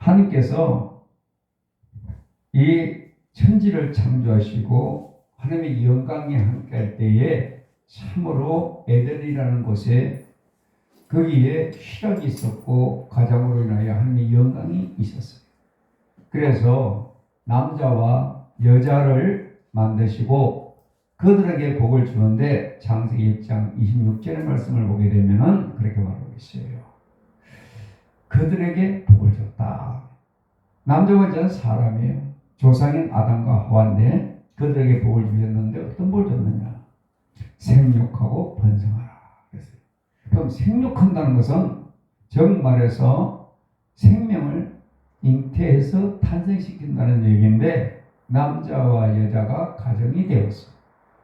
하나님께서 이 천지를 창조하시고 하나님의 영광이 함께할 때에 참으로 에덴이라는 곳에 거기에 희락이 있었고 가장으로 인하여 하나님의 영광이 있었어요. 그래서 남자와 여자를 만드시고 그들에게 복을 주는데 창세기 1장 26절의 말씀을 보게 되면은 그렇게 말하고 있어요. 그들에게 복을 줬다. 남자와 여자는 사람이에요. 조상인 아담과 하와인데 그들에게 복을 주셨는데 어떤 복을 줬느냐? 생육하고 번성하라 그랬어요. 그럼 생육한다는 것은 정말에서 생명을 잉태해서 탄생시킨다는 얘기인데 남자와 여자가 가정이 되었어요.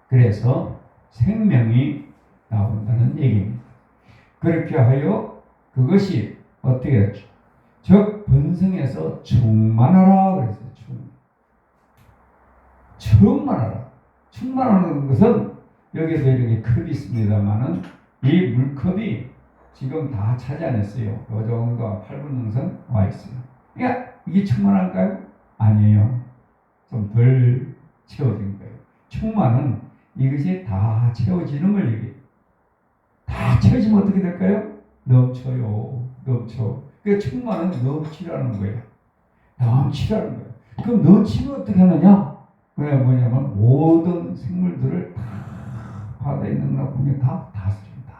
그래서 생명이 나온다는 얘기입니다. 그렇게 하여 그것이 어떻게 했죠? 즉 번성해서 충만하라 그랬어요. 충만하라. 충만하는 것은 여기에도 이렇게 컵이 있습니다만은 이 물컵이 지금 다 차지 안 했어요. 요 정도 8분 능선 와 있어요. 그러니까 이게 충만할까요? 아니에요. 좀 덜 채워진 거예요. 충만은 이것이 다 채워지는 걸 얘기해요. 다 채워지면 어떻게 될까요? 넘쳐요. 넘쳐. 그러니까 충만은 넘치라는 거예요. 넘치라는 거예요. 그럼 넘치면 어떻게 하느냐? 그게 뭐냐면 모든 생물들을 다 바다에 있는 거나 보면 다 다스린다.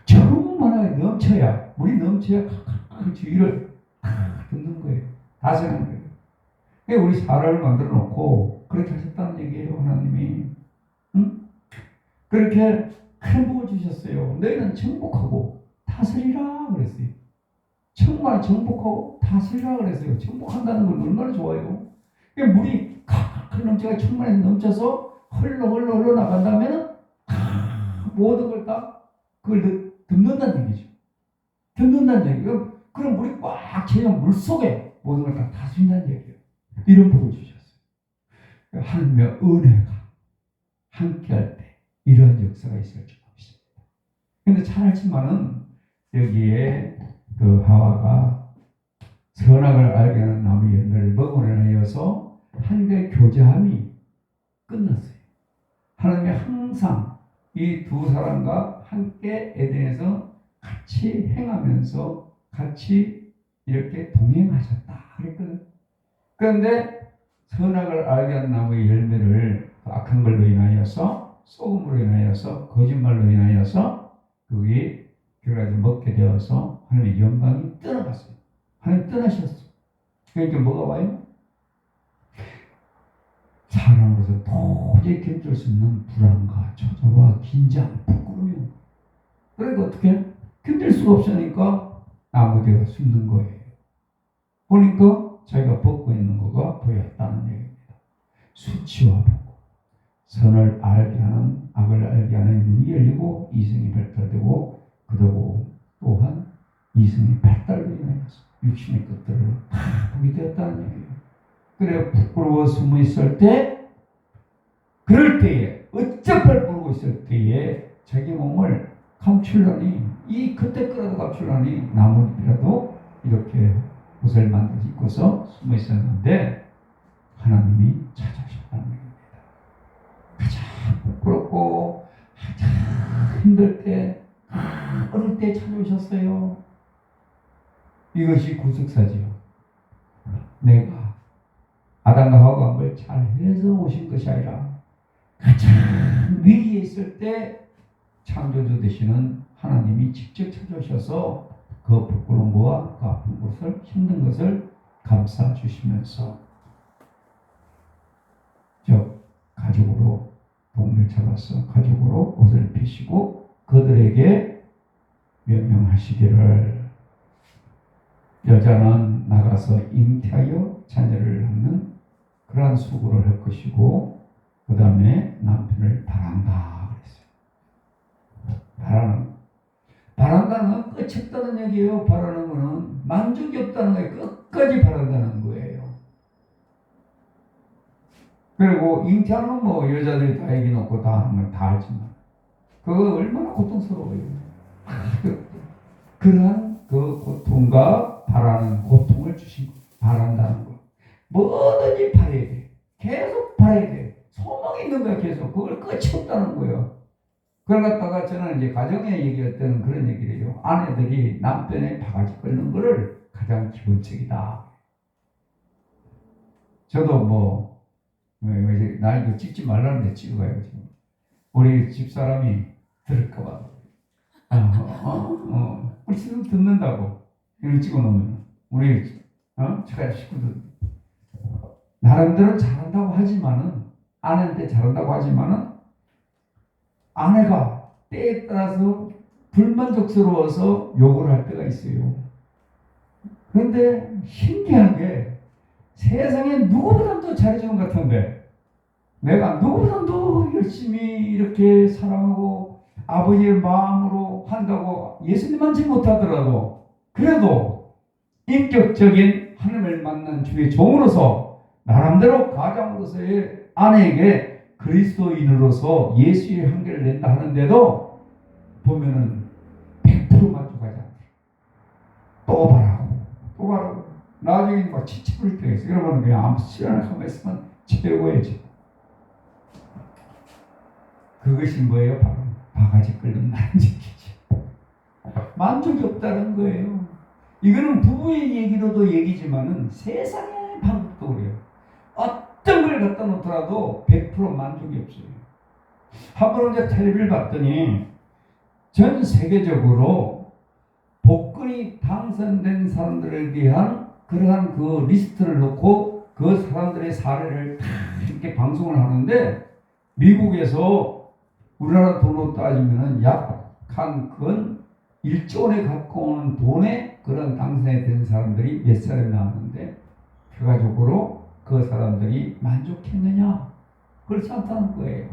충만하게 넘쳐야, 물이 넘쳐야 그 주위를 다 듣는 거예요. 다스리는 거예요. 그러니까 우리 사람을 만들어 놓고 그렇게 하셨다는 얘기예요. 하나님이. 응? 그렇게 큰 복을 주셨어요. 너희는 정복하고 다스리라 그랬어요. 정말 정복하고 다스리라 그랬어요. 정복한다는 건 얼마나 좋아요. 그러니까 물이 칵 넘쳐가 충만해서 넘쳐서 흘러 나간다면 모든 걸 다 그걸 덮는다는 얘기죠. 덮는다는 얘기예요. 그럼 물이 꽉 채면 물 속에 모든 걸 다 다스린다는 얘기예요. 이런 복을 주셨어요. 하나님의 은혜가 함께할 때 이런 역사가 있을 줄 없습니다. 그런데 잘 알지만은 여기에 그 하와가 선악을 알게 하는 나무 열매를 먹으려 하여서 하나님과의 교제함이 끝났어요. 하나님이 항상 이 두 사람과 함께 에덴에서 같이 행하면서 같이 이렇게 동행하셨다 그랬거든요. 그런데 선악을 알게 하는 나무의 열매를 악한 걸로 인하여서 소금으로 인하여서 거짓말로 인하여서 그게 결과적으로 먹게 되어서 하나님의 영광이 떠나갔어요. 하나님 떠나셨어요. 그러니까 뭐가 와요? 사람으로서 도저히 견딜 수 없는 불안과 초조와 긴장, 부끄러움. 그러니까 어떻게 견딜 수가 없으니까 아무데가 숨는 거예요. 보니까 자기가 벗고 있는 거가 보였다는 얘기입니다. 수치와 선을 알게 하는 악을 알게 하는 눈이 열리고 이성이 발달되고 그러고 또한 이성이 발달로 인하여서 육신의 것들을 다 보게 되었다는 얘기예요. 그래 부끄러워 숨어 있을 때 그럴 때에 어쩔 모르고 있을 때에 자기 몸을 감추려니 이 그때 거라도 감추려니 나무라도 이렇게 옷을 만들어 입고서 숨어 있었는데 하나님이 찾아오셨다는 얘기입니다. 가장 부끄럽고 가장 힘들 때 어릴 때 찾아오셨어요. 이것이 구속사지요. 내가 아담과 하와가 뭘 잘해서 오신 것이 아니라 가장 위기에 있을 때 창조주 되시는 하나님이 직접 찾아오셔서 그 부끄러운 것과 그 아픈 것을 힘든 것을 감싸 주시면서 가죽으로 동물 잡아서 가죽으로 옷을 입히시고 그들에게 명령하시기를 여자는 나가서 잉태하여 자녀를 낳는 그러한 수고를 할 것이고 그 다음에 남편을 바란다 그랬어요. 바란다는 건 끝이 없다는 얘기예요. 바라는 거는 만족이 없다는 거예요. 끝까지 바란다는 거예요. 그리고 잉태하는 뭐 여자들이 다 얘기 놓고 다 하는 건 다 알지만 그거 얼마나 고통스러워요. 그러한 그 고통과 바라는 고통을 주시 뭐든지 바라야 돼. 계속 바라야 돼. 소망이 있는 거야, 계속. 그걸 끝이 없다는 거예요. 그걸 갖다가 저는 이제 가정에 얘기할 때는 그런 얘기를 해요. 아내들이 남편의 바가지 끓는 거를 가장 기본적이다. 저도 뭐, 나 이거 찍지 말라는데 찍어가요, 지금. 우리 집사람이 들을까봐. 우리 지금 듣는다고. 이걸 찍어놓으면. 우리, 제가 식구들. 나름대로 잘한다고 하지만은, 아내한테 잘한다고 하지만은, 아내가 때에 따라서 불만족스러워서 욕을 할 때가 있어요. 그런데 신기한 게 세상에 누구보다도 잘해주는 것 같은데 내가 누구보다도 열심히 이렇게 사랑하고 아버지의 마음으로 한다고 예수님만 지 못하더라도 그래도 인격적인 하나님을 만난 주의 종으로서 나름대로 가장으로서의 아내에게 그리스도인으로서 예수의 한계를 낸다 하는데도 보면은 100% 만족하지 않아요. 또 바라고 나중에 막 지치부릴 때가 있어요. 여러분은 그냥 아무 시간을 가만히 있으면 채워야지. 그것이 뭐예요? 바로 바가지 끓는다는 얘기지. 만족이 없다는 거예요. 이거는 부부의 얘기로도 얘기지만은 세상의 방법도 그래요. 어떤 걸 갖다 놓더라도 100% 만족이 없어요. 한번 이제 텔레비를 봤더니 전 세계적으로 복권이 당선된 사람들에 대한 그러한 그 리스트를 놓고 그 사람들의 사례를 이렇게 방송을 하는데 미국에서 우리나라 돈으로 따지면 약 한 건 1조 원에 가까운 돈에 그런 당선이 된 사람들이 몇 사람이 나왔는데 결과적으로 그 사람들이 만족했느냐? 그렇지 않다는 거예요.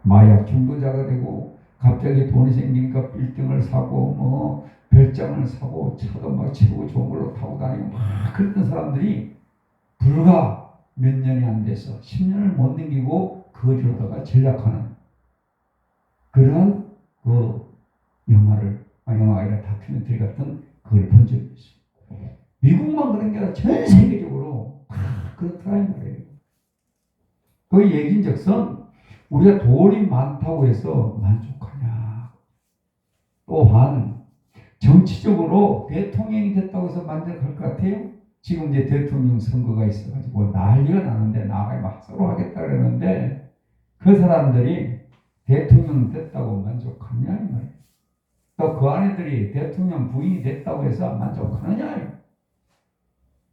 마약 중독자가 되고 갑자기 돈이 생기니까 빌딩을 사고 뭐 별장을 사고 차도 막 최고 좋은 걸로 타고 다니고 막 그랬던 사람들이 불과 몇 년이 안 돼서 10년을 못 넘기고 거지로다가 전락하는 그런 그 영화가 아니라 다큐멘터리 같은 그걸 본 적이 있어요. 미국만 그런 게 아니라 전 세계적으로 그렇더라 이 말이에요. 그 얘기인즉슨 우리가 돈이 많다고 해서 만족하냐. 또한 정치적으로 대통령이 됐다고 해서 만족할 것 같아요? 지금 이제 대통령 선거가 있어가지고 난리가 나는데 나가 막 서로 하겠다 그러는데 그 사람들이 대통령 됐다고 만족하냐 이 말이에요. 또 그 아내들이 대통령 부인이 됐다고 해서 만족하느냐.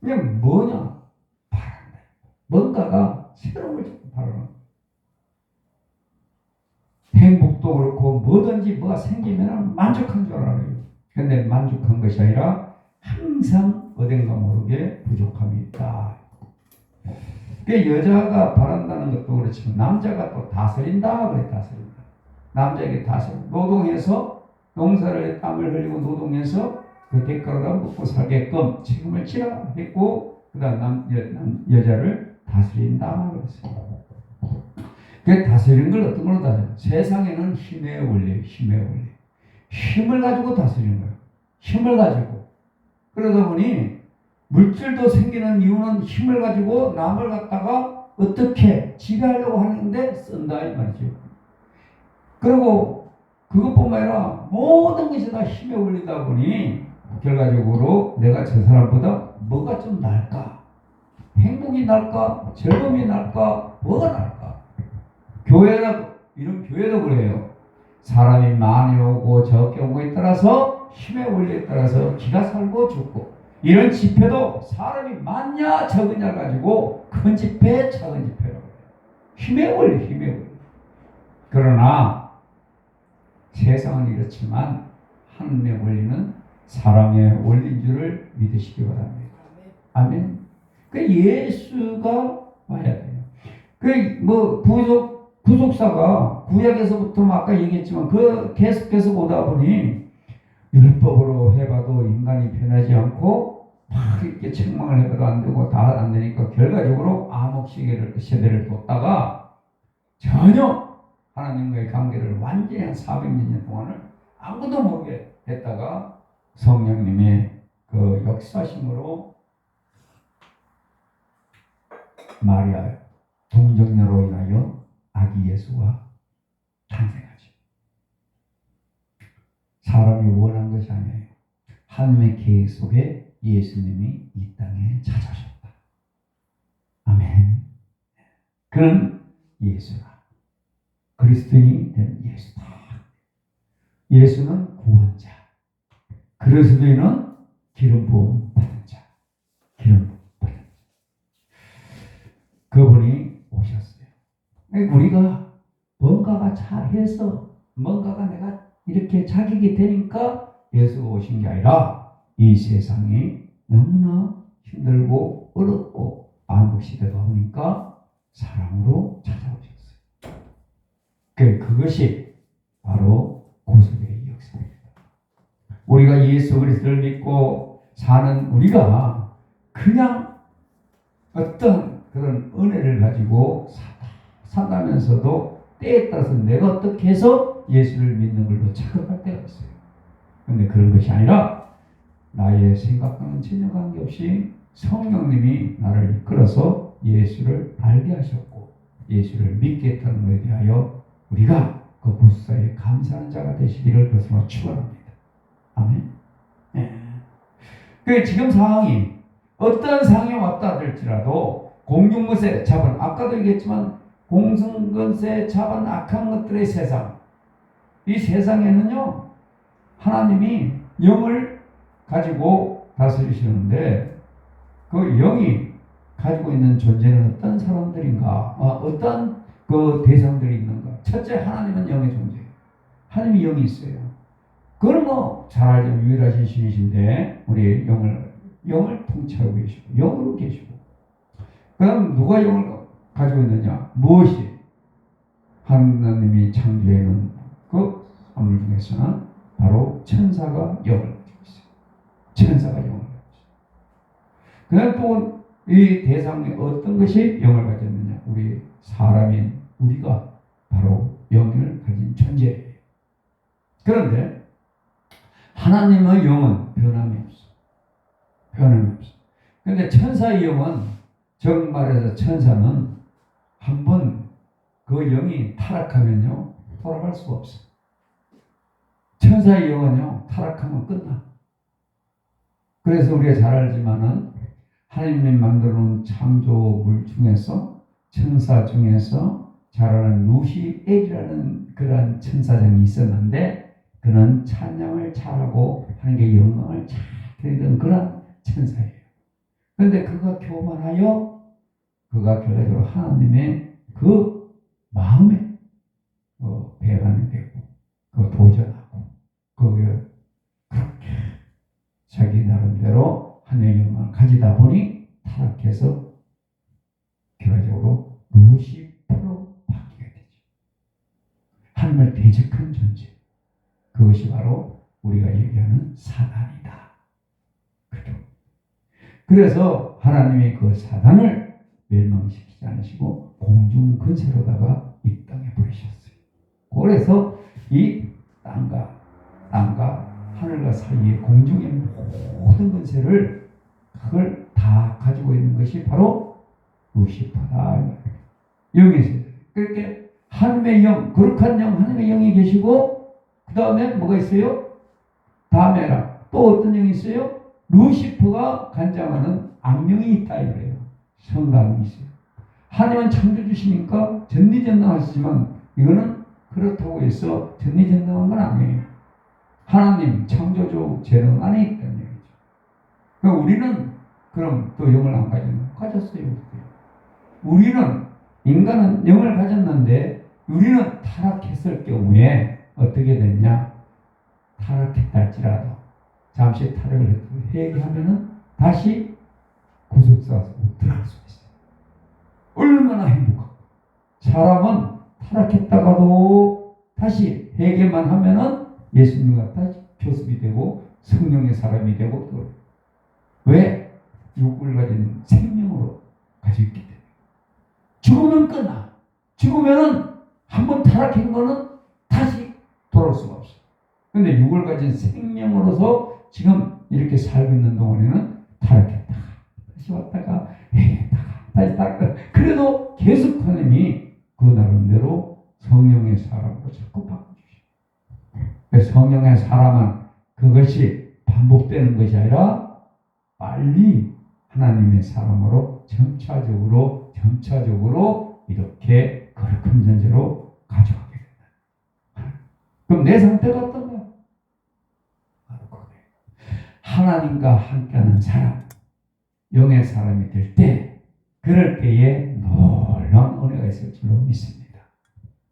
그냥 뭐냐? 바란다. 뭔가가 새로운 걸 자꾸 바라는. 행복도 그렇고 뭐든지 뭐가 생기면 만족한 줄 알아요. 근데 만족한 것이 아니라 항상 어딘가 모르게 부족함이 있다. 여자가 바란다는 것도 그렇지만 남자가 또 다스린다 그래. 다스린다. 남자에게 다스린다. 노동해서 농사를 땀을 흘리고 노동해서 그 대가로 먹고 살게끔 책임을 지라 했고 그 다음 여자를 다스린다 그랬어요. 그 다스리는 걸 어떤 걸로 다스려요? 세상에는 힘의 원리, 힘의 원리. 힘을 가지고 다스리는 거예요. 힘을 가지고. 그러다 보니 물질도 생기는 이유는 힘을 가지고 남을 갖다가 어떻게 지배하려고 하는데 쓴다 이 말이죠. 그리고 그것뿐만 아니라 모든 것이 다 힘에 올리다 보니 결과적으로 내가 저 사람보다 뭐가 좀 나을까? 행복이 나을까? 즐거움이 나을까? 뭐가 나을까? 이런 교회도 그래요. 사람이 많이 오고 적게 오고에 따라서 힘의 원리에 따라서 기가 살고 죽고 이런 집회도 사람이 많냐 적으냐 가지고 큰 집회 작은 집회라고 해요. 힘의 원리. 그러나 세상은 이렇지만 하나님의 원리는 사람의 원리인 줄을 믿으시기 바랍니다. 아멘. 그 예수가 와야 돼요. 그 구속사가 구약에서부터 아까 얘기했지만 그 계속해서 보다 보니 율법으로 해봐도 인간이 변하지 않고 막 이렇게 책망을 해봐도 안 되고 다 안 되니까 결과적으로 암흑 세대를 뒀다가 전혀 하나님과의 관계를 완전히 한 400년 동안을 아무도 모르게 했다가 성령님의 그 역사심으로 마리아 동정녀로 인하여 아기 예수가 탄생하죠. 사람이 원한 것이 아니에요. 하나님의 계획 속에 예수님이 이 땅에 찾아오셨다. 아멘. 그는 예수다. 그리스도인이 된 예수다. 예수는 구원자. 그리스도인은 기름 부음 받은 자. 기름 부음 받은 자. 그분이 오셨어요. 우리가 뭔가가 잘해서 뭔가가 내가 이렇게 자격이 되니까 예수가 오신 게 아니라 이 세상이 너무나 힘들고 어렵고 암흑시대가 오니까 사랑으로 찾아오셨어요. 그것이 바로 구속의 역사입니다. 우리가 예수 그리스도를 믿고 사는 우리가 그냥 어떤 그런 은혜를 가지고 산다면서도 때에 따라서 내가 어떻게 해서 예수를 믿는 걸로 착각할 때가 있어요. 그런데 그런 것이 아니라 나의 생각과는 전혀 관계없이 성령님이 나를 이끌어서 예수를 알게 하셨고 예수를 믿게 했다는 것에 대하여 우리가 그 구속사에 감사하는 자가 되시기를 그것으로 축원합니다. 아멘. 네. 지금 상황이 어떤 상황이 왔다 할지라도 공중근세 잡은 아까도 얘기했지만 공중근세 잡은 악한 것들의 세상, 이 세상에는요 하나님이 영을 가지고 다스리시는데 그 영이 가지고 있는 존재는 어떤 사람들인가, 어떤 그 대상들이 있는가. 첫째, 하나님은 영의 존재예요. 하나님이 영이 있어요. 그걸 잘 알죠. 유일하신 신이신데 우리 영을 통치하고 계시고 영으로 계시고. 그럼 누가 영을 가지고 있느냐? 무엇이? 하나님이 창조해놓은 그 사물 중에서는 바로 천사가 영을 가지고 있어요. 천사가 영을 가지고 있어요. 그다음 또 이 대상에 어떤 것이 영을 가졌느냐? 우리 사람인 우리가 바로 영을 가진 존재예요. 그런데 하나님의 영은 변함이 없어. 변함이 없어. 그런데 천사의 영은 정말해서 천사는 한번 그 영이 타락하면요 돌아갈 수가 없어. 천사의 영은요 타락하면 끝나. 그래서 우리가 잘 알지만은 하나님이 만들어 놓은 창조물 중에서 천사 중에서 잘 아는 루시엘이라는 그런 천사장이 있었는데 그는 찬양을 잘하고 하나님께 영광을 잘 드리던 그런 천사예요. 그런데 그가 교만하여 그가 결과적으로 하나님의 그 마음에 배반이 되고 도전하고 거기를 그렇게 자기 나름대로 하나님의 영광을 가지다 보니 타락해서 결과적으로 루시퍼로 바뀌게 되죠. 하나님을 대적한 존재. 그것이 바로 우리가 얘기하는 사단이다. 그죠? 그래서 하나님이 그 사단을 멸망시키지 않으시고 공중 근세로다가 이 땅에 보내셨어요. 그래서 이 땅과 하늘과 사이의 공중의 모든 근세를 그걸 다 가지고 있는 것이 바로 루시퍼다. 여기서 그렇게 하나님의 영, 거룩한 영, 하나님의 영이 계시고 그 다음에 뭐가 있어요? 다메라. 또 어떤 영이 있어요? 루시퍼가 관장하는 악령이 있다 이거예요. 성감이 있어요. 하나님은 창조주시니까 전리전능하시지만 이거는 그렇다고 해서 전리전능한 건 아니에요. 하나님 창조주 재능 안에 있다는 얘기죠. 그러니까 우리는 그럼 또 영을 안 가졌어요. 우리는 인간은 영을 가졌는데 우리는 타락했을 경우에 어떻게 됐냐? 타락했다 할지라도 잠시 타락을 해도 회개하면은 다시 구속사로 들어갈 수 있어요. 얼마나 행복하고. 사람은 타락했다가도 다시 회개만 하면은 예수님과 다시 교습이 되고 성령의 사람이 되고 또 왜? 육을 가진 생명으로 가지고 있기 때문에. 죽으면 끝나. 죽으면은 한번 타락한 거는 다시 돌아올 수가 없어. 근데 육을 가진 생명으로서 지금 이렇게 살고 있는 동안에는 타락했다가 다시 왔다가 회개했다가 다시 닦아. 그래도 계속 하나님이 그 나름대로 성령의 사람으로 자꾸 바꿔주시고, 성령의 사람은 그것이 반복되는 것이 아니라 빨리 하나님의 사람으로 점차적으로 이렇게 거룩한 존재로 가져가게 된다. 그럼 내 상태가 어떤가? 하나님과 함께하는 사람, 영의 사람이 될 때, 그럴 때에 놀라운 은혜가 있을 줄로 믿습니다.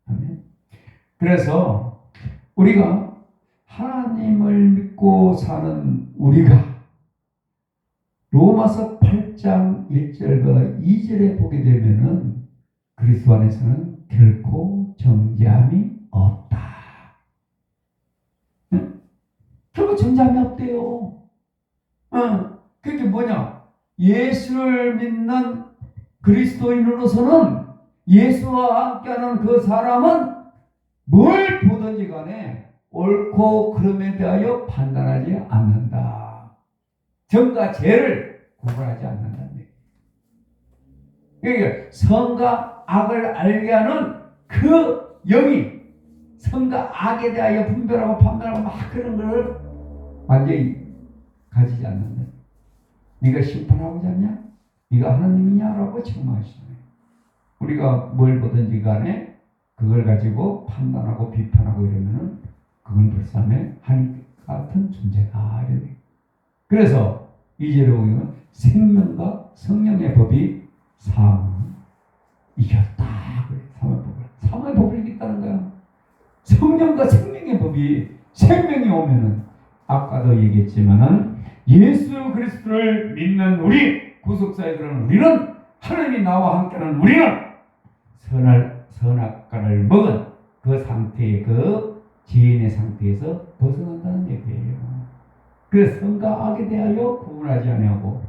아멘. 그래서 우리가 하나님을 믿고 사는 우리가 로마서 8장 1절과 2절에 보게 되면은 그리스도 안에서는 결코 정죄함이 없다. 응? 결코 정죄함이 없대요. 그게 뭐냐? 예수를 믿는 그리스도인으로서는 예수와 함께하는 그 사람은 뭘 보든지 간에 옳고 그름에 대하여 판단하지 않는다. 정과 죄를 구분하지 않는다는 얘기예요. 그러니까 선과 악을 알게 하는 그 영이 선과 악에 대하여 분별하고 판단하고 막 그런 걸 완전히 가지지 않는다. 네가 심판하고자 하냐? 네가 하나님이냐라고 책망하시잖아요. 우리가 뭘 보든지 간에 그걸 가지고 판단하고 비판하고 이러면은 그건 불쌍해 하나님 같은 존재다. 그래서 이제를 보면 생명과 성령의 법이 사망을 이겼다. 사망의 법을 이겼다는 거야. 성령과 생명의 법이 생명이 오면은 아까도 얘기했지만은 예수 그리스도를 믿는 우리 구속사역들은 우리는 하나님이 나와 함께하는 우리는 선악과를 먹은 그 상태의 그 죄인의 상태에서 벗어난다는 얘기예요. 그래서 선과 악에 대하여 구분하지 아니하고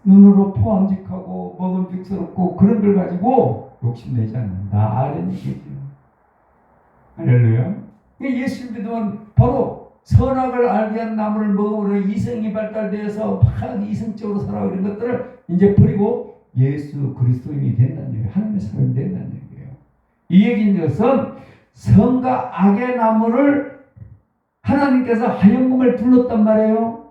눈으로 포함직하고 먹음직스럽고 그런 걸 가지고 욕심내지 않는다. 이런 얘기죠. 할렐루야. 예수 믿으면 바로 선악을 알게 한 나무를 먹으므로 이성이 발달되어서 막 이성적으로 살아가고 이런 것들을 이제 버리고 예수 그리스도인이 된다는 얘기예요. 하나님의 사람이 된다는 얘기예요. 이 얘기인 것은 선과 악의 나무를 하나님께서 하얀금을 둘렀단 말이에요.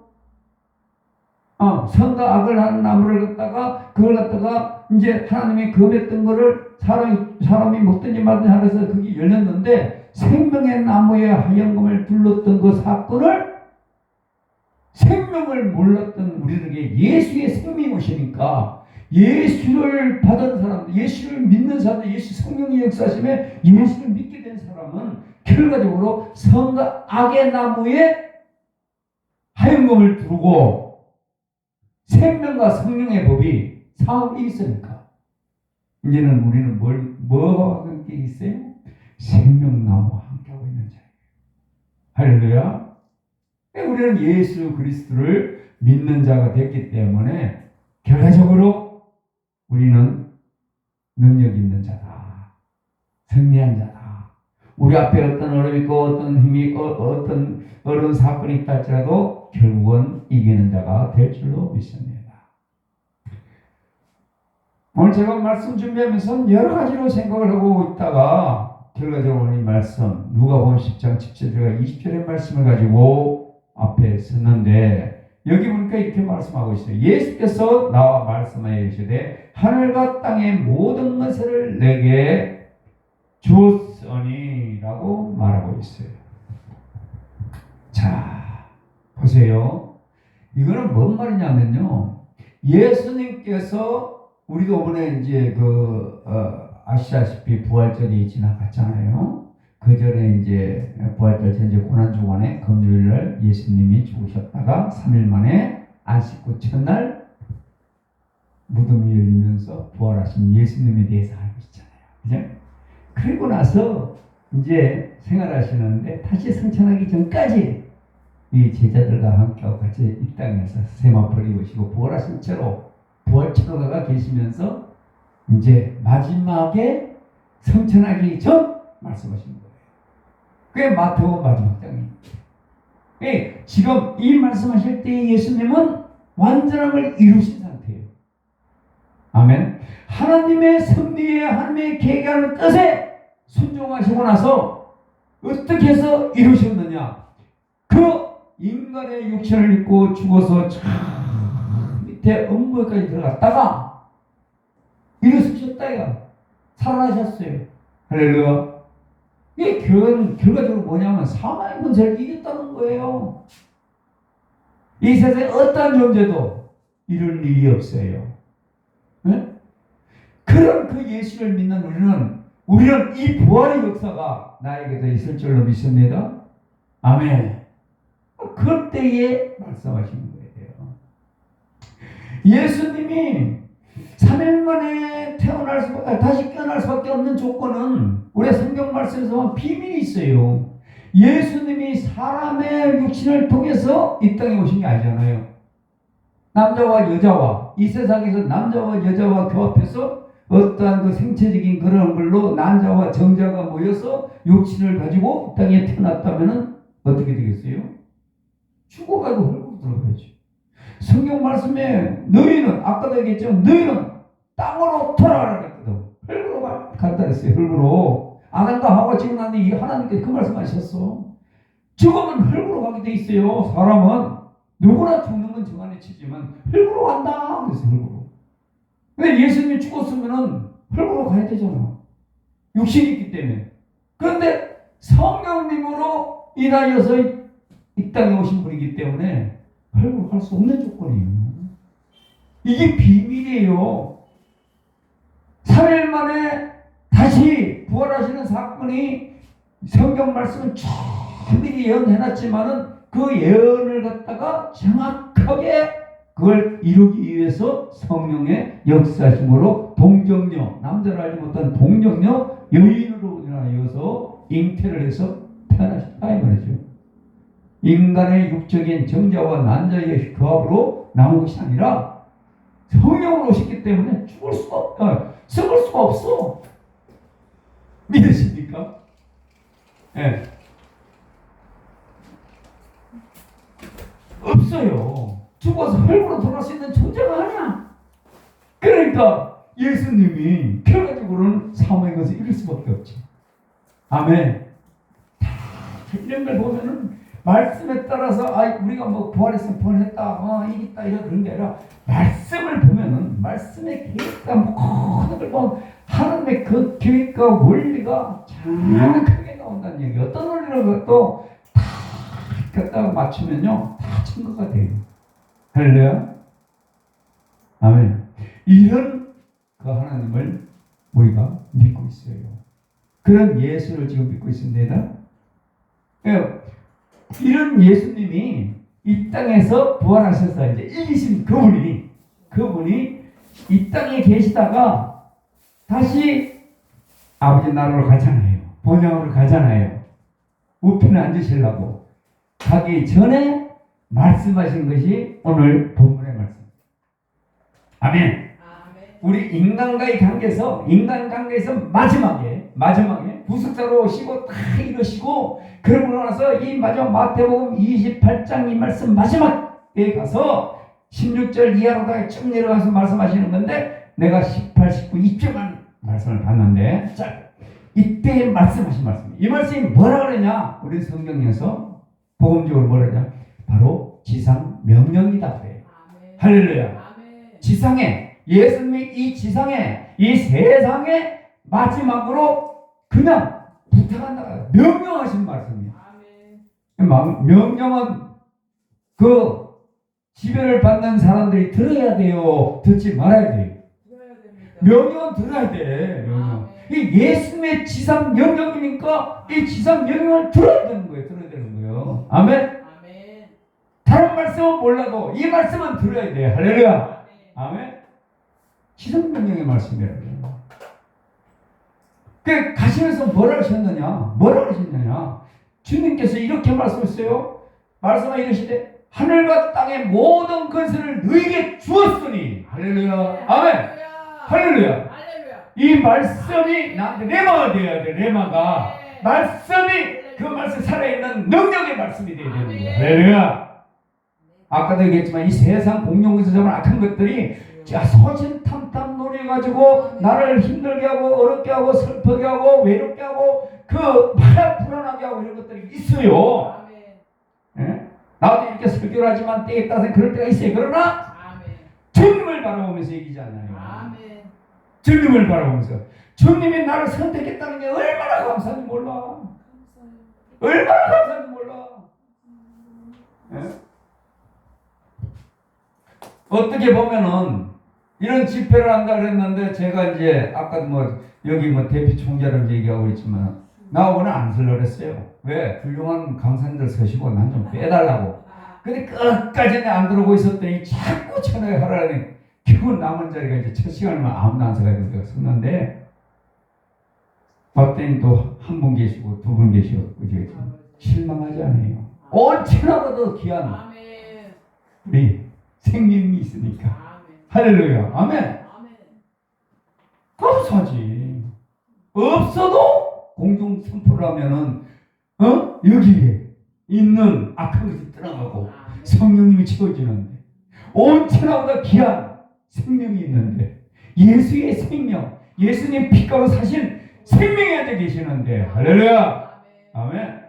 선과 악을 하는 나무를 갖다가 그걸 갖다가 이제 하나님이 금했던 거를 사람이 먹든지 말든지 하면서 그게 열렸는데 생명의 나무에 하얀금을 둘렀던 그 사건을 생명을 몰랐던 우리들에게 예수의 생명이 오시니까 예수를 받은 사람들, 예수를 믿는 사람들, 예수 성령의 역사심에 예수를 믿게 된 사람은 결과적으로 선과 악의 나무에 하얀금을 두르고 생명과 성령의 법이 사업이 있으니까 이제는 우리는 뭐와 함께 있어요? 생명나무와 함께하고 있는 자예요. 할렐루야. 우리는 예수 그리스도를 믿는 자가 됐기 때문에 결과적으로 우리는 능력 있는 자다. 승리한 자다. 우리 앞에 어떤 어려움이 있고 어떤 힘이 있고 어떤 어려운 사건이 있다 할지라도 결국은 이기는 자가 될 줄로 믿습니다. 오늘 제가 말씀 준비하면서 여러 가지로 생각을 하고 있다가 결과적으로 이 말씀 누가복음 10장 17절과 20절의 말씀을 가지고 앞에 섰는데 여기 보니까 이렇게 말씀하고 있어요. 예수께서 나와 말씀하여 이르시되 하늘과 땅의 모든 것을 내게 주었으니 라고 말하고 있어요. 자, 보세요. 이거는 뭔 말이냐면요. 예수님께서 우리도 이번에 이제 아시다시피 부활절이 지나갔잖아요. 그 전에 이제 부활절 전제 고난주간에 금요일날 예수님이 죽으셨다가 3일 만에 안식구 첫날 무덤이 열리면서 부활하신 예수님에 대해서 알고 있잖아요. 그죠? 그리고 나서 이제 생활하시는데 다시 승천하기 전까지 이 제자들과 함께하고 같이 이 땅에서 세마포를 입으시고 부활하신 채로 부활체로가 계시면서 이제 마지막에 승천하기 전 말씀하신 거예요. 그게 마태복음 마지막 장입니다. 지금 이 말씀하실 때 예수님은 완전함을 이루신 상태예요. 아멘. 하나님의 섭리에 하나님의 계획하는 뜻에 순종하시고 나서 어떻게 해서 이루셨느냐? 그 인간의 육신을 입고 죽어서 저 밑에 음부에까지 들어갔다가 일어서셨다가 살아나셨어요. 할렐루야. 이게 결과적으로 뭐냐면 사망의 권세를 이겼다는 거예요. 이 세상에 어떠한 존재도 이런 일이 없어요. 네? 그런 그 예수를 믿는 우리는 이 부활의 역사가 나에게도 있을 줄로 믿습니다. 아멘. 그때에 말씀하시는 거예요. 예수님이 3일 만에 다시 깨어날 수밖에 없는 조건은 우리 성경 말씀에서 비밀이 있어요. 예수님이 사람의 육신을 통해서 이 땅에 오신 게 아니잖아요. 남자와 여자와 이 세상에서 남자와 여자와 교합해서 어떠한 그 생체적인 그런 걸로 난자와 정자가 모여서 육신을 가지고 이 땅에 태어났다면 어떻게 되겠어요? 죽어가고 흙으로 들어가야죠. 성경 말씀에 너희는 아까도 얘기했죠. 너희는 땅으로 돌아가라 그랬거든. 흙으로 간다 그랬어요. 흙으로. 아담과 하와가 지고 난 뒤에 하나님께서 그 말씀하셨어. 죽으면 흙으로 가게 돼 있어요. 사람은 누구나 죽는 건 정안에 치지만 흙으로 간다 그랬어요. 흙으로. 근데 예수님이 죽었으면은 흙으로 가야 되잖아. 육신이 있기 때문에. 그런데 성령님으로 인하여서 이 땅에 오신 분이기 때문에 흙으로 갈 수 없는 조건이에요. 이게 비밀이에요. 3일 만에 다시 부활하시는 사건이 성경 말씀은 충분히 예언해놨지만은 그 예언을 갖다가 정확하게 그걸 이루기 위해서 성령의 역사심으로 동정녀, 남자를 알지 못한 동정녀 여인으로 인하여서 잉태를 해서 태어나셨다 이 말이죠. 인간의 육적인 정자와 난자의 교합으로 나온 것이 아니라 성령으로 오셨기 때문에 썩을 수가 없어. 믿으십니까? 네. 없어요. 죽어서 흙으로 돌아갈 수 있는 존재가 아니야. 그러니까 예수님이 결과적으로는 사망의 것을 이룰 수밖에 없지. 아멘. 이런 걸 보면은 말씀에 따라서 우리가 뭐 부활했으면 부활했다, 이겼다 이런 그런 게 아니라 말씀을 보면은 말씀의 계획과 모든 걸 보면 하나님의 그 계획과 원리가 정확하게 나온다는 얘기. 어떤 원리를 또 다 갖다가 맞추면요 다 증거가 돼요. 할렐루야. 아멘. 이런 그 하나님을 우리가 믿고 있어요. 그런 예수를 지금 믿고 있습니다. 이런 예수님이 이 땅에서 부활하셔서 이제 이기신 그분이 이 땅에 계시다가 다시 아버지 나라로 가잖아요. 본향으로 가잖아요. 우편에 앉으시려고 가기 전에 말씀하신 것이 오늘 본문의 말씀. 아멘. 우리 인간과의 관계에서 마지막에 부석자로 오시고 다 이러시고 그러고 나서 이 마지막 마태복음 28장 이 말씀 마지막에 가서 16절 이하로 쭉 내려가서 말씀하시는 건데 내가 18, 19, 20절만 말씀을 봤는데 자 이때 말씀하신 말씀 이 말씀이 뭐라 그러냐 우리 성경에서 복음적으로 뭐라 그러냐 바로 지상 명령이다 그래요. 할렐루야. 아멘. 지상에 예수님이 이 지상에 이 세상에 마지막으로 그냥 부탁한다 명령하신 말씀이에요. 아멘. 명령은 그 지배를 받는 사람들이 들어야 돼요. 듣지 말아야 돼요. 명령은 들어야 돼. 명령. 이 예수님의 지상 명령이니까 이 지상 명령을 들어야 되는 거예요. 아멘. 다른 말씀은 몰라도 이 말씀은 들어야 돼. 할렐루야. 아멘. 지상 명령의 말씀이라고요. 그 가시면서 뭐라 하셨느냐? 주님께서 이렇게 말씀했어요. 말씀하 이르시되 하늘과 땅의 모든 권세를 너희에게 주었으니 할렐루야. 아멘. 할렐루야. 이 말씀이 나한테 레마가 되어야 돼. 레마가 말씀이 그 말씀 살아있는 능력의 말씀이 되어야 되는 거야. 할렐루야. 아까도 얘기했지만 이 세상 공룡에서 잡은 악한 것들이 자, 소신탐탐 노려가지고 나를 힘들게 하고 어렵게 하고 슬프게 하고 외롭게 하고 막 불안하게 하고 이런 것들이 있어요. 예? 나도 이렇게 설교를 하지만 때에 따라서 그럴 때가 있어요. 그러나 주님을 바라보면서 얘기잖아요. 주님을 바라보면서 주님이 나를 선택했다는 게 얼마나 감사한지 몰라. 얼마나 감사한지 몰라. 예? 어떻게 보면은 이런 집회를 한다 그랬는데 제가 이제 아까 여기 대표 총재를 얘기하고 있지만 나하고는 안 설려 그랬어요. 왜? 훌륭한 강사님들 서시고 난 좀 빼달라고. 근데 끝까지 안 들어오고 있었더니 자꾸 전화를 하라니 겨우 남은 자리가 이제 첫 시간이면 아무도 안 서가지고 내가 섰는데 봤더니 또 한 분 계시고 두 분 계시고 실망하지 않아요. 언제나보다 귀한 우리 생명이 있으니까. 할렐루야. 아멘. 감사하지. 없어도 공중 선포를 하면은 여기에 있는 악한 것이 떠나가고 성령님이 채워지는데 언제나보다 귀한 생명이 있는데 예수의 생명, 예수님 피가로 사신 생명이 앉아 계시는데 할렐루야. 아멘.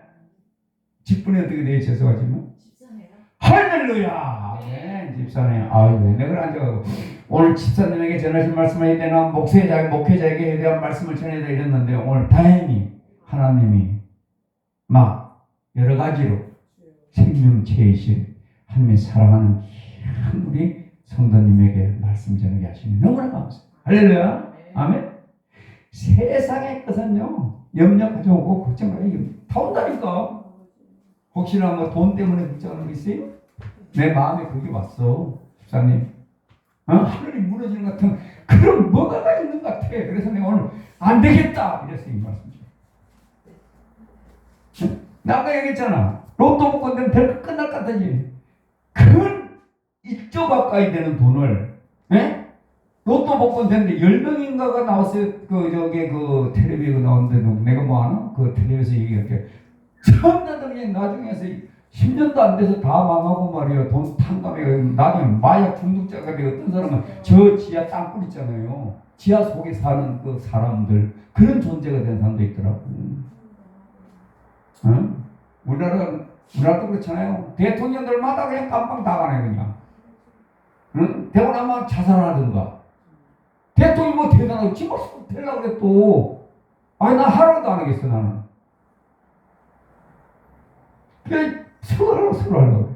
직분이 어떻게 돼요? 죄송하지만 할렐루야. 아멘. 집사님. 아이고 내가 앉아가고 오늘 집사님에게 전하신 말씀을 해야 되나 목회자에게 대한 말씀을 전해야 되나 이랬는데 오늘 다행히 하나님이 막 여러 가지로 생명체이신 하나님의 사랑하는 귀한 우리 성도님에게 말씀 전하게 하시니 너무나 감사해요. 할렐루야. 아멘. 세상의 것은요 염려 가져오고 걱정하기 다 온다니까. 혹시나 돈 때문에 걱정하는 거 있어요? 내 마음에 그게 왔어 집사님. 하늘이 무너지는 것 같은 그런 뭐가 있는 것 같아. 그래서 내가 오늘 안 되겠다 이랬어요. 이 말씀이죠. 나가 얘기했잖아. 로또 복권 되면 끝날 것 같다지. 큰 1조 가까이 되는 돈을 로또 복권 됐는데 10명인가가 나왔어요. 그 텔레비에 나오는데 내가 뭐 하나? 그 텔레비에서 얘기할게. 처음부터 그냥 나중에서 10년도 안 돼서 다 망하고 말이야. 돈 탕감해. 나중에 마약 중독자가 돼. 어떤 사람은 저 지하 땅굴 있잖아요. 지하 속에 사는 그 사람들. 그런 존재가 된 사람도 있더라고. 우리나라도 그렇잖아요. 대통령들마다 그냥 깜빵 다 가네, 그냥. 되고 나면 자살하든가. 대통령이 뭐 대단하고 집어서 되려고 그래 또. 아니, 나 하나도 안 하겠어, 나는. 그냥 서로 하려고.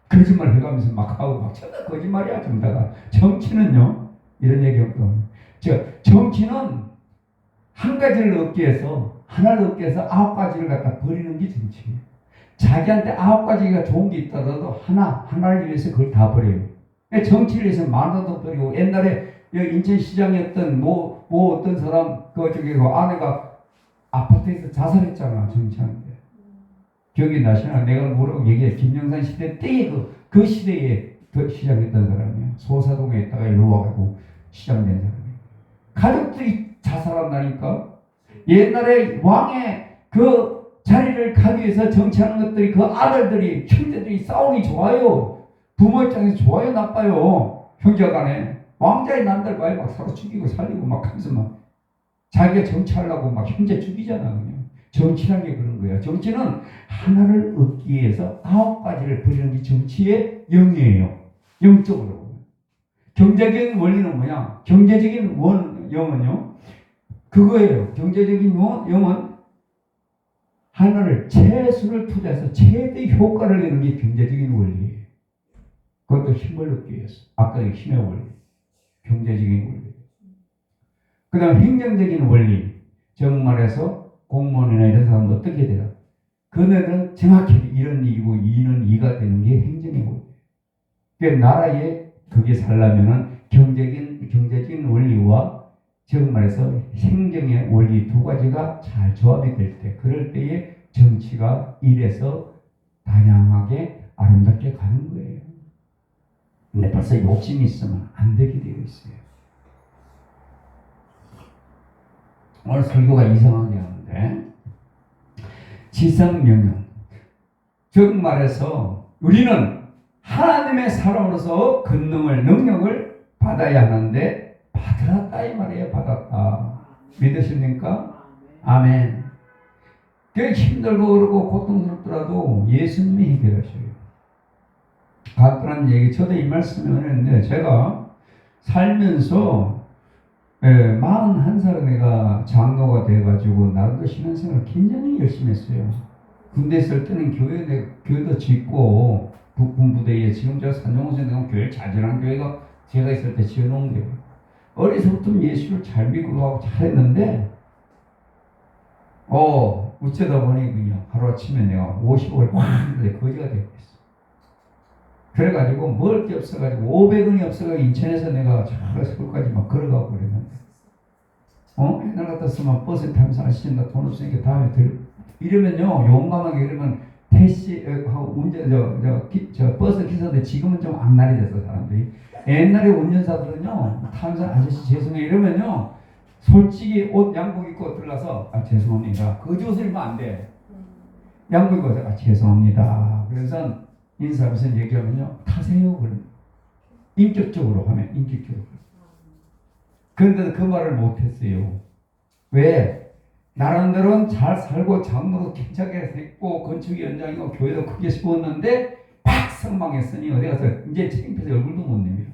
거짓말 해가면서 막 하고 막 전부 거짓말이야, 전부 다가. 정치는요, 이런 얘기 없거든요. 정치는 한 가지를 얻기 위해서, 하나를 얻기 위해서 9가지를 갖다 버리는 게 정치예요. 자기한테 9가지가 좋은 게 있다더라도 하나를 위해서 그걸 다 버려요. 정치를 위해서 만화도 버리고, 옛날에 인천시장이었던 어떤 사람, 아내가 아파트에서 자살했잖아, 정치하는데. 기억이 나시나? 내가 뭐라고 얘기해. 김영삼 시대 때에 그 시대에 시장했던 사람이야. 소사동에 있다가 일로 와가지고 시장된 사람이야. 가족들이 자살한다니까. 옛날에 왕의 그 자리를 가기 위해서 정치하는 것들이 그 아들들이 형제들이 싸우기 좋아요. 부모 입장에서 좋아요, 나빠요. 형제간에 왕자의 남들과의 막 서로 죽이고 살리고 막 하면서 막 자기가 정치하려고 막 형제 죽이잖아. 그냥 정치란 게 그런 거야. 정치는 하나를 얻기 위해서 9가지를 버리는 게 정치의 영이에요. 영적으로. 경제적인 원리는 뭐냐? 경제적인 영은요, 그거예요. 경제적인 영은 하나를 최소를 투자해서 최대 효과를 내는 게 경제적인 원리예요. 그것도 힘을 얻기 위해서. 아까 힘의 원리. 경제적인 원리. 그 다음 행정적인 원리. 정말해서 공무원이나 이런 사람은 어떻게 돼요? 그네들은 정확히 이런 일이고 이는 이가 되는 게 행정의 원리. 그러니까 나라에 그게 살려면은 경제적인 원리와 정말해서 행정의 원리 2가지가 잘 조합이 될 때, 그럴 때에 정치가 이래서 다양하게 아름답게 가는 거예요. 근데 벌써 욕심이 있으면 안 되게 되어 있어요. 오늘 설교가 이상하게 하는데, 지성명령. 즉 말해서 우리는 하나님의 사람으로서 권능을, 능력을 받아야 하는데 받았다 이 말이에요. 받았다. 믿으십니까? 아멘. 그 힘들고 그러고 고통스럽더라도 예수님이 해결하셔요. 간단한 얘기, 저도 이 말씀을 했는데 제가 살면서 41살에 내가 장로가 돼가지고 나름대로 신앙생활을 굉장히 열심히 했어요. 군대 있을 때는 교회도 짓고 북군부대에, 지금 제가 산정호선에 가면 교회 자전한 교회가 제가 있을 때 지어놓은 거예요. 어려서부터 예수를 잘 믿고 하고 잘했는데 어쩌다 보니 그냥 하루아침에 내가 50억을 꽉 했는데 거지가 되었어. 그래가지고 먹을 게 없어가지고 500원이 없어가지고 인천에서 내가 서울까지 막 걸어가고 그랬는데 옛날 같았으면 버스 타면서 아저씨 나 돈 없으니까 다음에 이러면요 용감하게 이러면 택시 운전 저 버스 기사들 지금은 좀 악랄해졌어 사람들이. 옛날에 운전사들은요 타면서 아저씨 죄송해요 이러면요 솔직히 옷 양복 입고 들어가서 죄송합니다 거지 옷을 입으면 안 돼. 양복 입고 죄송합니다 그래서 인사하면서 얘기하면요 타세요 그러면 인격적으로 하면 인격적으로. 그런데 그 말을 못했어요. 왜? 나름대로는 잘 살고 장로도 괜찮게 했고 건축위원장이고 교회도 크게 세웠는데 팍 성망했으니 어디 가서 이제 창피해서 얼굴도 못 내밀어.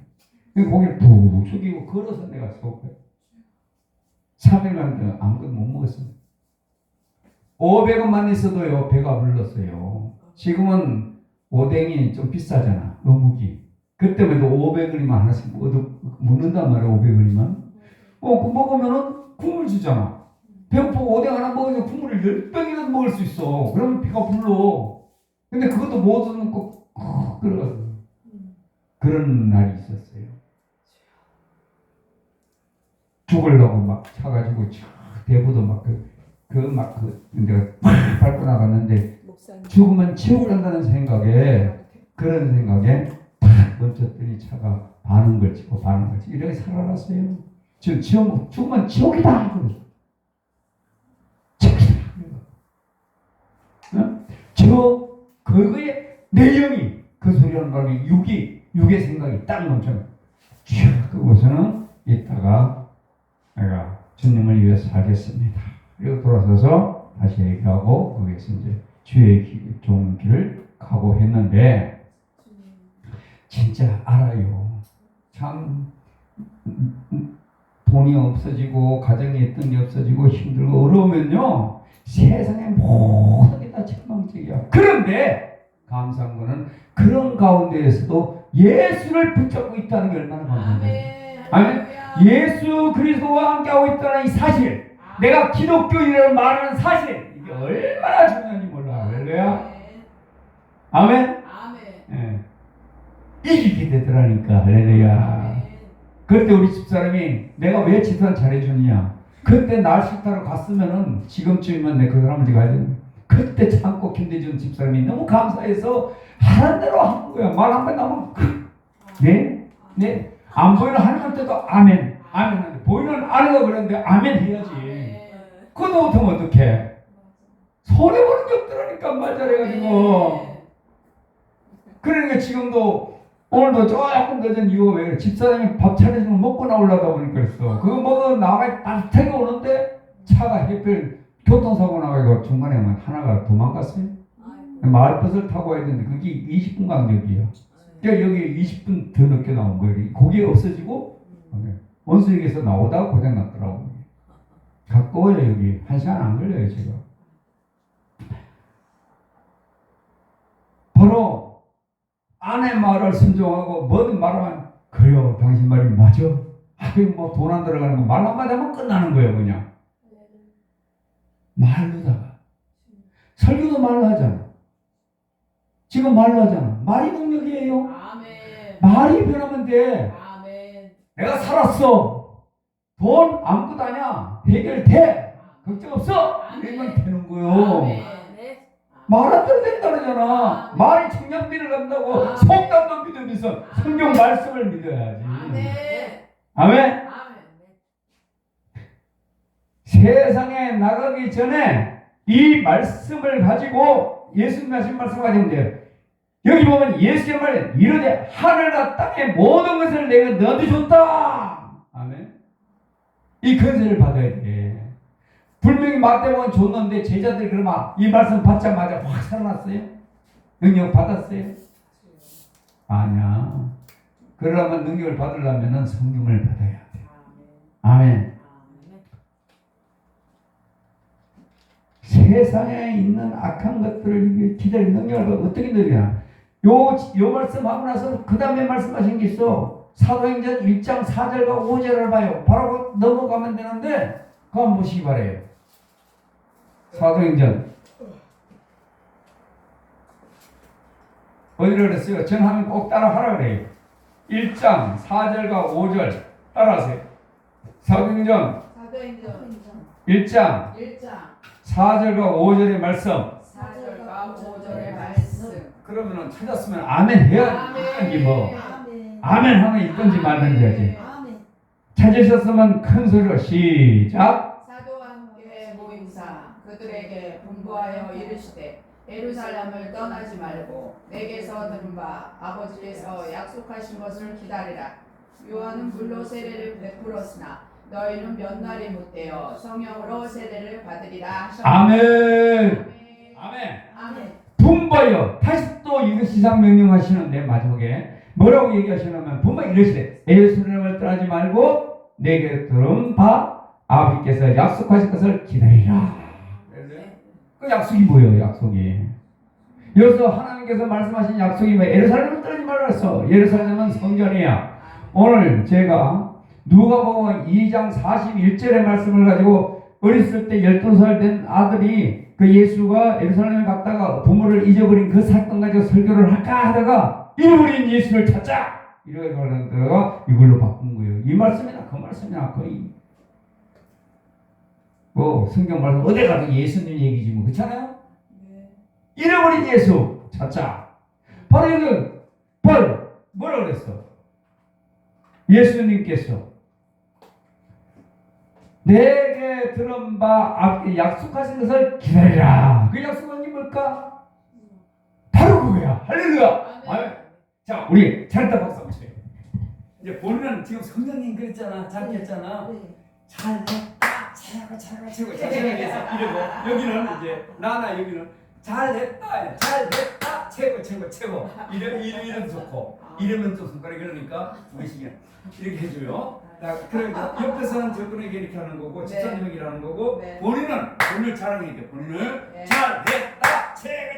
고개를 푹 숙이고 걸어서 내가 세웠거든. 3일간 아무것도 못 먹었어요. 500원만 있어도요 배가 불렀어요. 지금은 오뎅이 좀 비싸잖아. 어묵이. 그때만 해도 500원이면 하나씩 먹는단 말이야. 500원이면. 그 먹으면은 국물 주잖아. 배고프고 오뎅 하나 먹으면 국물을 10병이라도 먹을 수 있어. 그러면 배가 불러. 근데 그것도 못 먹고 끓어가지고. 그런 날이 있었어요. 죽으려고 막 차가지고 대부도 내가 밟고 나갔는데 죽으면 지옥을 간다는 생각에 그런 생각에 탁 멈췄더니 차가 반응 걸치고 이렇게 살아났어요. 지금 죽으면 지옥이다. 그거의 내용이 그 소리하는 바람에 육의 생각이 딱 멈춰요. 그곳에는 이따가 내가 주님을 위해서 살겠습니다. 그리고 돌아서서 다시 얘기하고 거기에서 이제 주의 좋은 길을 가고 했는데 진짜 알아요. 참 돈이 없어지고 가정에 있던 게 없어지고 힘들고 어려우면요 세상의 모든 게 다 절망적이야. 그런데 감사한 거는 그런 가운데에서도 예수를 붙잡고 있다는 게 얼마나 감사해요. 아멘. 예수 그리스도와 함께하고 있다는 이 사실, 내가 기독교인이라는 말하는 사실, 이게 얼마나 중요한지 몰라. 할렐루야. 아멘. 예. 이기게 되더라니까. 할렐루야. 그때 우리 집사람이 내가 왜 집사람 잘해주느냐. 그때 날 싫다고 갔으면은 지금쯤이면 내 그 사람을 가야 되는. 그때 참고 견뎌준 집사람이 너무 감사해서 하는 대로 한 거야. 말 한 번 나오면 네. 안 보이는 하나님한테도 아멘 하는데 보이는 안 하고 그러는데 아멘 해야지. 그것도 못하면 어떡해. 손해보는 게 없더라니까 말 잘해가지고. 그러니까 지금도 오늘도 조금 늦은 이유가 왜 그래. 집사람이 밥 차려주면 먹고 나오려다 보니까 그랬어. 그거 먹어 나와가 따뜻하게 오는데 차가 해필 교통사고 나가고 중간에 하나가 도망갔어요. 마을버스를 타고 와야 되는데 그게 20분 간격이야. 그러니까 여기 20분 더 늦게 나온 거예요. 그게 없어지고 원수역에서 나오다가 고장 났더라고. 가까워요. 여기 1시간 안 걸려요. 제가 바로 아내 말을 순종하고 뭐든 말하면 그래요 당신 말이 맞아. 뭐 돈 안 들어가는 거 말 한마디 하면 끝나는 거예요. 그냥 말로다가. 설교도 말로 하잖아. 지금 말로 하잖아. 말이 능력이에요. 아멘. 말이 변하면 돼. 아멘. 내가 살았어. 돈 아무것도 아니야. 해결돼. 걱정 없어. 이러면 되는 거예요. 아멘. 말 안 들어도 된다 그러잖아. 말이 청량비를 간다고 속담도 믿으면서 성경 말씀을 믿어야지. 아멘. 아멘. 세상에 나가기 전에 이 말씀을 가지고 예수님 하신 말씀을 가지면 돼요. 여기 보면 예수의 말에 이르되 하늘과 땅의 모든 것을 내가 너한테 줬다. 아멘. 이 권세를 받아야 돼. 분명히 마태복음 줬는데 제자들이 그러면 이 말씀 받자마자 확 살아났어요? 능력 받았어요? 아니야. 그러려면 능력을 받으려면 성령을 받아야 돼. 아멘. 세상에 있는 악한 것들을 기다리는 능력을 어떻게 느끼냐? 요 말씀하고 나서 그 다음에 말씀하신 게 있어. 사도행전 1장 4절과 5절을 봐요. 바로 넘어가면 되는데 그거 한번 보시기 바래요. 사도행전 어디를 그랬어요? 전하면 꼭 따라하라 그래요. 1장 4절과 5절 따라하세요. 사도행전 1장 4절과 5절의 말씀. 4절과 5절의 말씀. 그러면은 찾았으면 아멘 해야지 뭐. 아멘 하면 있든지 말든지 하지. 찾으셨으면 큰 소리로 시작. 사도와 함께 모임사 그들에게 분부하여 이르시되 예루살렘을 떠나지 말고 내게서 들은 바 아버지께서 약속하신 것을 기다리라. 요한은 물로 세례를 베풀었으나 너희는 몇 날이 못되어 성령으로 세례를 받으리라 하셨다. 아멘. 아멘. 분부하여 다시 또 이거 시상 명령하시는데 마지막에 뭐라고 얘기하시냐면 분부하여 이르시되 예루살렘을 떠나지 말고 내게 들은 바 아버지께서 약속하신 것을 기다리라. 그 약속이 뭐예요? 약속이 여기서 하나님께서 말씀하신 약속이 뭐예요? 예루살렘을 떠나지 말라 했어. 예루살렘은 성전이야. 오늘 제가 누가복음 2장 41절의 말씀을 가지고 어렸을 때 12살 된 아들이 그 예수가 예루살렘에 갔다가 부모를 잊어버린 그 사건 가지고 설교를 할까 하다가 잃어버린 예수를 찾자 이렇게 가다가 이걸로 바꾼 거예요. 이 말씀이나 그 말씀이나 거의 뭐 성경 말씀 어디 가도 예수님 얘기지 뭐 그렇잖아요. 잃어버린 예수 찾자. 바로 여기 뭐라 그랬어? 예수님께서 내게 들은 바 앞에 약속하신 것을 기다리라. 그 약속한 게 뭘까? 바로 그거야. 할렐루야. 아멘. 자, 우리 잘했다 박수 한번 쳐요. 이제 본인은 지금 성령님 그랬잖아. 잘했잖아. 잘했다. 최고. 잘했어. 이러고 여기는 이제 나나 여기는 잘했다. 최고. 이러면 좋고 이러면 또 손가락이 그러니까 우리식이 이렇게 해줘요. 그래 옆에서는 저분에게 이렇게 하는 거고 집사님에게 하는 거고 본인은 본인을 자랑해야 돼. 본인을 잘했다. 최고.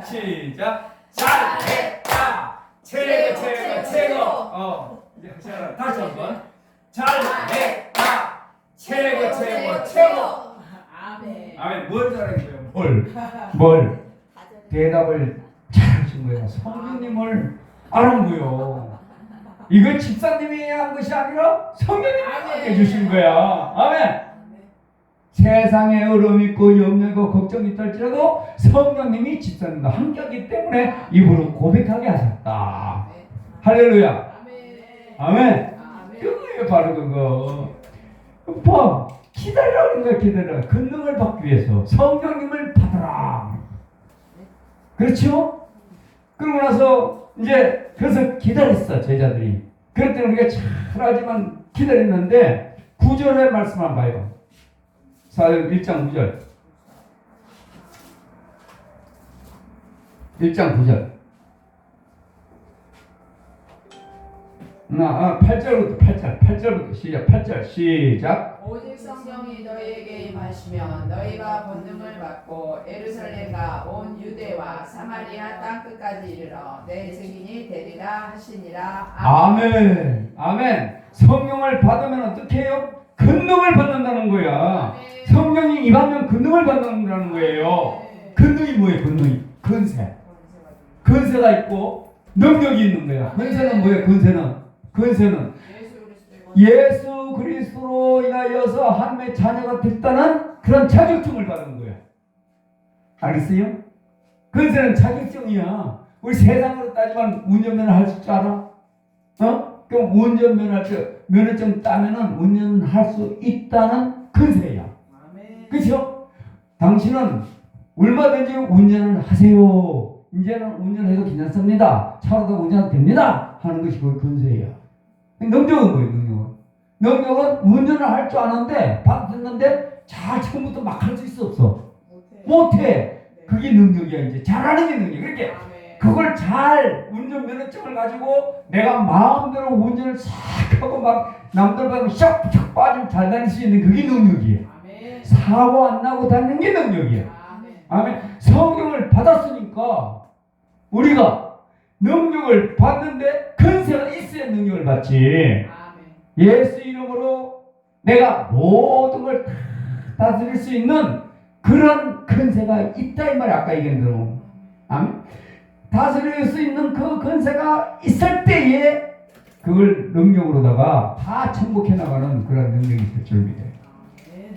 시작. 잘했다. 최고. 이제 하시라. 다시 한번. 잘했다. 최고. 아멘. 뭘 잘한 거예요? 뭘? 대답을 잘하신 거예요. 성령님을 아는 거요. 이거 집사님이 한 것이 아니라 성령님이 해주신 거야. 아멘. 세상에 어려움 있고 염려 있고 걱정이 있다 할지라도 성령님이 집사님과 함께하기 때문에 입으로 고백하게 하셨다. 할렐루야. 아멘. 그거예요. 바로 그거. 봐. 기다리라는 거야. 기다려. 권능을 받기 위해서 성령님을 받아라. 그렇죠? 그러고 나서 이제 그래서 기다렸어. 제자들이. 그럴 때는 우리가 잘하지만 기다렸는데 9절의 말씀 한번 봐요. 1장 9절. 1장 9절. 8절부터 시작. 8절 시작. 오직 성령이 너희에게 임하시면 너희가 권능을 받고 예루살렘과 온 유대와 사마리아 땅 끝까지 이르러 내 증인이 되리라 하시니라. 아멘. 성령을 받으면 어떻게 해요? 권능을 받는다는 거야. 성령이 임하면 권능을 받는다는 거예요. 권능이 뭐예요? 권능이 권세가 있고 능력이 있는 거야. 권세는 뭐예요? 권세는 예수 그리스도로 인하여서 하나님의 자녀가 됐다는 그런 자격증을 받은 거야. 알겠어요? 권세는 자격증이야. 우리 세상으로 따지면 운전면허 할 줄 알아? 그럼 면허증 따면은 운전할 수 있다는 권세야. 그렇죠? 당신은 얼마든지 운전을 하세요. 이제는 운전해도 괜찮습니다. 차로도 운전해도 됩니다. 하는 것이 그 근세예요. 능력은 뭐예요? 능력은 운전을 할 줄 아는데 받았는데 잘 처음부터 막 할 수 있어 없어? 못해. 네. 그게 능력이야. 이제 잘하는 게 능력. 그렇게 아멘. 그걸 잘 운전 면허증을 가지고 내가 마음대로 운전을 싹 하고 막 남들 보면 샥샥 빠지면 잘 다닐 수 있는 그게 능력이에요. 아멘. 사고 안 나고 다니는 게 능력이에요. 아멘. 아멘. 성경을 받았으니까 우리가 능력을 받는데 근세가 있어야 능력을 받지. 아멘. 예수 이름으로 내가 모든 걸 다 다스릴 수 있는 그런 근세가 있다 이 말이야. 아까 얘기한 대로. 아멘. 다스릴 수 있는 그 근세가 있을 때에 그걸 능력으로다가 다 천복해 나가는 그런 능력이 있을 줄 믿어요.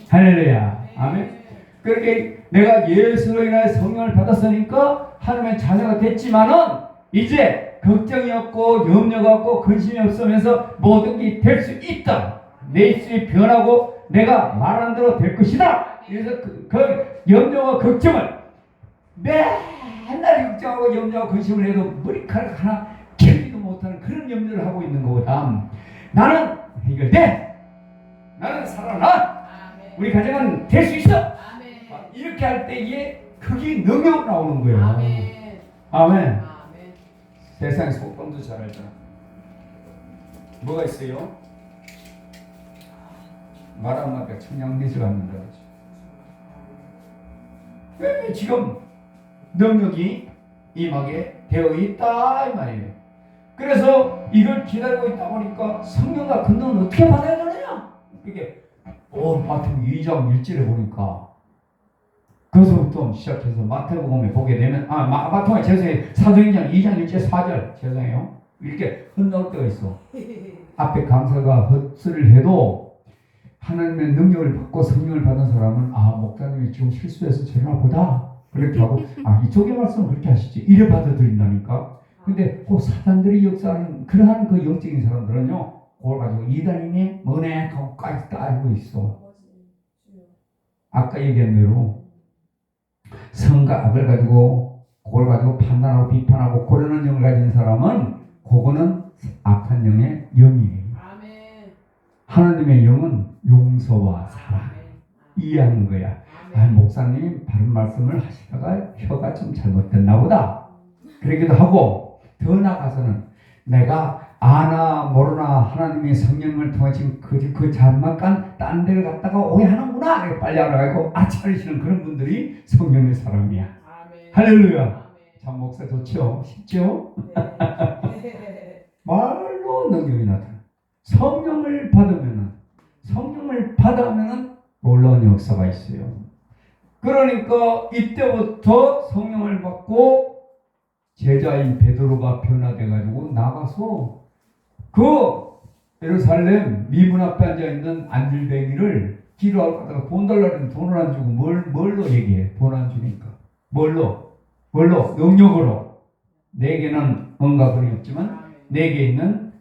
할렐루야. 아멘. 그렇게 내가 예수로 인하여 성령을 받았으니까 하나님의 자녀가 됐지만은 이제 걱정이 없고 염려가 없고 근심이 없으면서 모든 게 될 수 있다. 내 입술이 변하고 내가 말한 대로 될 것이다. 그래서 그 염려와 걱정을 맨날 걱정하고 염려하고 근심을 해도 머리카락 하나 캐지도 못하는 그런 염려를 하고 있는 것보다 나는 해결돼. 나는 살아나. 우리 가정은 될 수 있어. 아멘. 이렇게 할 때에 그게 능력 나오는 거예요. 아멘. 아멘. 아멘. 세상에 속담도 잘 알잖아. 뭐가 있어요? 말 한마디가 청량리지가 않는다. 왜 지금 능력이 임하게 되어 있다 이 말이에요. 그래서 이걸 기다리고 있다 보니까 성령과 그 능력을 어떻게 받아야 되느냐? 이게 마태복음 2장 1절에 보니까 그것부터 시작해서 마태복음에 보게 되면 마태복음 죄송해요. 사도행전 2장 1절 4절 죄송해요. 이렇게 흩나올 때가 있어. 앞에 강사가 헛소리를 해도 하나님의 능력을 받고 성령을 받은 사람은 목사님이 지금 실수해서 저러나 보다 그렇게 하고 이쪽의 말씀은 그렇게 하시지 이래 받아들인다니까. 근데 그 사단들이 역사하는 그러한 그 영적인 사람들은요 그걸 가지고 이단이네 뭐네 하고 까지 알고 있어. 아까 얘기한 대로 성과 악을 가지고 그걸 가지고 판단하고 비판하고 그러는 영을 가진 사람은 그거는 악한 영의 영이에요. 아멘. 하나님의 영은 용서와 사랑 아멘. 이해하는 거야. 목사님 바른 말씀을 하시다가 혀가 좀 잘못됐나 보다 그러기도 하고 더 나아가서는 내가 아나 모르나 하나님의 성령을 통해 지금 그 잘못간 딴 데를 갔다가 오해하는구나 빨리 알아가고 아차리시는 그런 분들이 성령의 사람이야. 아멘. 할렐루야. 아멘. 참 목사 좋죠? 쉽죠? 네. 말로 능력이 나타나. 성령을 받으면은 놀라운 역사가 있어요. 그러니까 이때부터 성령을 받고 제자인 베드로가 변화돼가지고 나가서 그 예루살렘 미문 앞에 앉아있는 안들뱅이를 기도하고 가다가 돈 달라는 돈을 안 주고 뭘로 얘기해? 돈 안 주니까 뭘로? 능력으로. 내게는 언가분이 없지만 내게 있는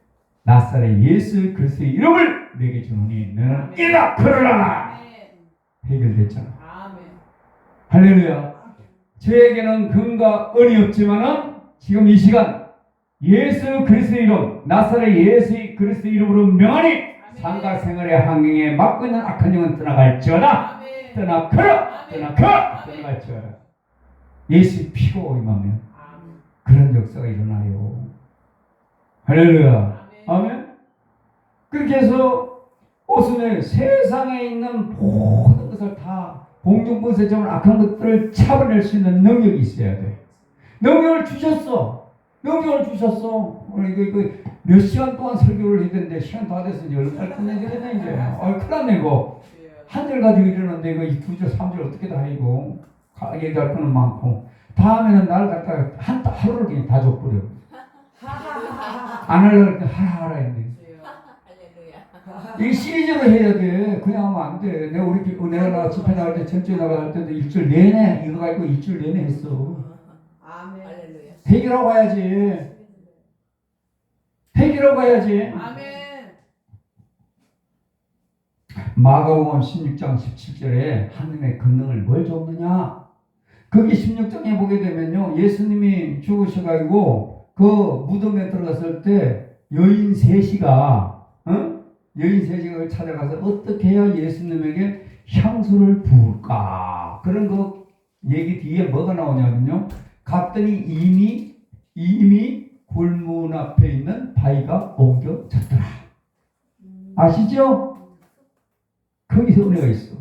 나사렛 예수 그리스도의 이름을 내게 주노니 너는 일어나 걸어라. 해결됐잖아. 할렐루야. 저에게는 근과 은이 없지만은 지금 이 시간 예수 그리스도의 이름 나사렛 예수 그리스도의 이름으로 명하니 상가 생활의 환경에 막고 있는 악한 영은 떠나갈지어다. 떠나갈지어다. 예수 피로 임하면 그런 역사가 일어나요. 할렐루야. 아멘. 그렇게 해서 오순에 세상에 있는 모든 것을 다 공중분쇄점을 악한 것들을 잡아낼 수 있는 능력이 있어야 돼. 능력을 주셨어. 이거 몇 시간 동안 설교를 했는데 시간 다 됐으니 얼마나 끝내주겠네 이제. 큰일 났네 이거. 한 절 가지고 이러는데 이거 2절 3절 어떻게 다 이거. 얘기할 거는 많고. 다음에는 날 갖다가 하루를 그냥 다 줘버려. 안 하려고 했더니 하라 했는데. 이게 시리즈로 해야 돼. 그냥 하면 안 돼. 내가 나 집회 나갈 때 전주에 나갈 때도 일주일 내내 이거 가지고 일주일 내내 했어. 아멘. 해결하고 가야지. 아멘. 마가복음 16장 17절에 하느님의 권능을 뭘 줬느냐? 거기 16장에 보게 되면요, 예수님이 죽으셔가지고 그 무덤에 들어갔을 때 여인 셋이가 여인 셋이가 찾아가서 어떻게 해야 예수님에게 향수를 부을까, 그런 그 얘기 뒤에 뭐가 나오냐면요, 갔더니 이미 굴문 앞에 있는 바위가 옮겨졌더라. 아시죠? 거기서 은혜가 있어.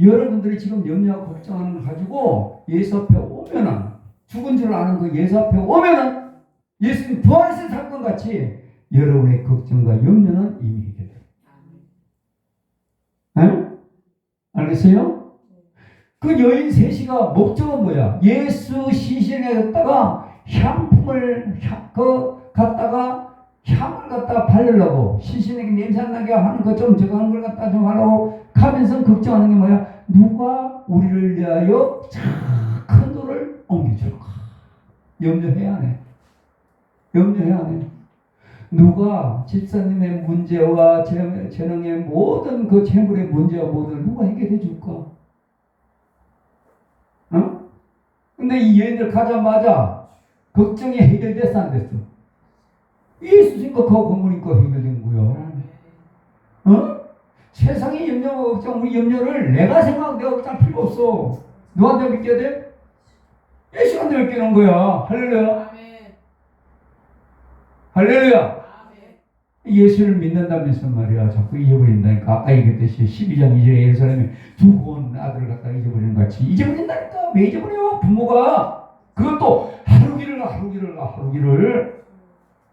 여러분들이 지금 염려하고 걱정하는 걸 가지고 예수 앞에 오면은, 죽은 줄 아는 그 예수 앞에 오면은 예수님 부활하신 사건 같이 여러분의 걱정과 염려는 이미 해결돼요. 알겠어요? 그 여인 셋이가 목적은 뭐야? 예수 시신에 갖다가 향품을 향을 갖다가 바르려고, 시신에게 냄새 안 나게 하는 거 좀 저거 하는 걸 갖다 좀 하려고 하면서 걱정하는 게 뭐야? 누가 우리를 위하여 큰 돌을 옮겨줄까? 염려해야 하네. 염려해야 하네. 누가 집사님의 문제와 재능의 모든 그 재물의 문제와 모든 누가 해결해 줄까? 근데 이 여인들 가자마자 걱정이 해결됐어, 안 됐어? 예수 생각하고 건물이니까 해결된 거야. 세상의 염려와 걱정, 우리 염려를 내가 생각하고 내가 걱정할 필요 없어. 누구한테 맡겨야 돼? 예수한테 맡기는 거야. 할렐루야. 할렐루야. 예수를 믿는다면서 말이야, 자꾸 잊어버린다니까. 아까 얘기했듯이 12장 2절에 예루살렘에 두고 아들을 갖다가 잊어버리는 같이 잊어버린다니까. 왜 잊어버려? 부모가. 그것도 하루기를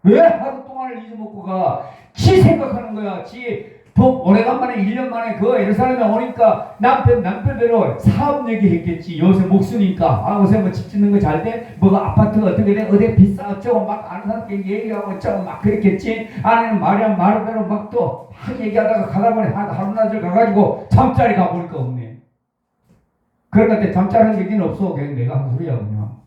왜 하루 동안을 잊어먹고 가? 지 생각하는 거야. 지 오래간만에 1년 만에 그 예루살렘에 오니까 남편대로 사업 얘기했겠지. 요새 목수니까 요새 뭐 집 짓는 거 잘 돼? 뭐가 아파트가 어떻게 돼? 어디 비싸 어쩌고 막 아는 사람끼리 얘기하고 어쩌고 막 그랬겠지. 아내는 말대로 막 또 막 얘기하다가 가다 보니 하루나절 가가지고 잠자리 가보니까 없네. 그러니까 잠자리는 얘기는 없어. 그냥 내가 한 소리야 그냥.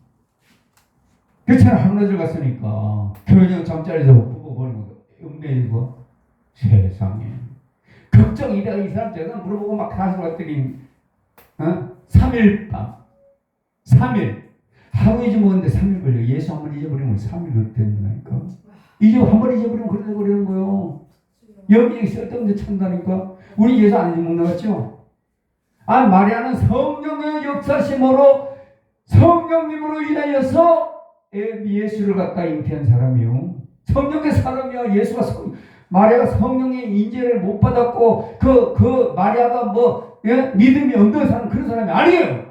그렇잖아. 하루나절 갔으니까 교회적 잠자리에서 보고 보는 거 없네 이거. 세상에. 걱정이 내가 이 사람 제가 물어보고 막 가서 왔더니 3일 밤 3일 하루 잊어먹었는데 3일 걸려. 예수 한 번 잊어버리면 3일 된다니까. 한 번 잊어버리면 그래 버리는 거예요. 여기 쓸데없는 찬다니까. 우리 예수 안 잊어먹나봤죠? 마리아는 성령의 역사심으로 성령님으로 인하여서 예수를 갖다 잉태한 사람이요. 성령의 사람이야. 마리아가 성령의 인재를 못 받았고 그 마리아가 믿음이 없는 사람, 그런 사람이 아니에요.